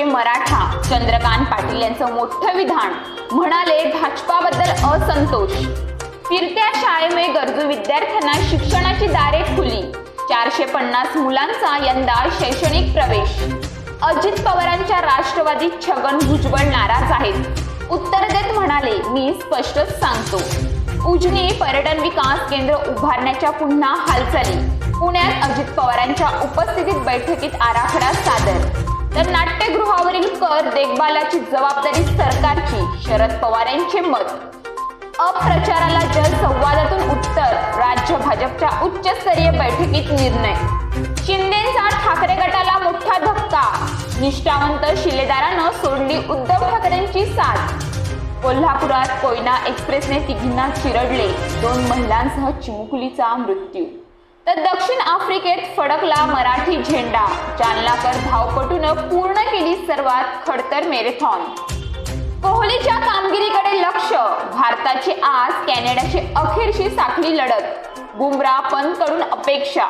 म्हणजे मराठा चंद्रकांत पाटील यांचं मोठं विधान, म्हणाले भाजपाबद्दल असंतोष। फिरत्या शाळेमुळे गरजू विद्यार्थ्यांना शिक्षणाची दारे खुली, 450 मुलांचा यंदा शैक्षणिक प्रवेश। अजित पवारांच्या राष्ट्रवादीत छगन भुजबळ नाराज आहेत, उत्तर देत म्हणाले मी स्पष्टच सांगतो। उजनी पर्यटन विकास केंद्र उभारण्याच्या पुन्हा हालचाली, पुण्यात अजित पवारांच्या उपस्थितीत बैठकीत आराखडा सादर। तर नाट्यगृहावरील कर देखभालाची जबाबदारी सरकारची, शरद पवार यांचे मत। अप्रचाराला जलसंवादातून उत्तर, राज्य भाजपच्या उच्चस्तरीय बैठकीत निर्णय। शिंदेंचा ठाकरे गटाला मोठा धक्का, निष्ठावंत शिलेदारानं सोडली उद्धव ठाकरेंची साथ। कोल्हापुरात कोयना एक्सप्रेसने तिघींना चिरडले, 2 महिलांसह चिमुकलीचा मृत्यू। तर दक्षिण आफ्रिकेत फडकला मराठी झेंडा, जालनाकर धावपटूनं पूर्ण केली सर्वात खडतर मॅरेथॉन। कोहलीच्या कामगिरीकडे लक्ष, भारताची आज कॅनडाची अखेरची साखळी लढत, बुमराह पंतकडून अपेक्षा।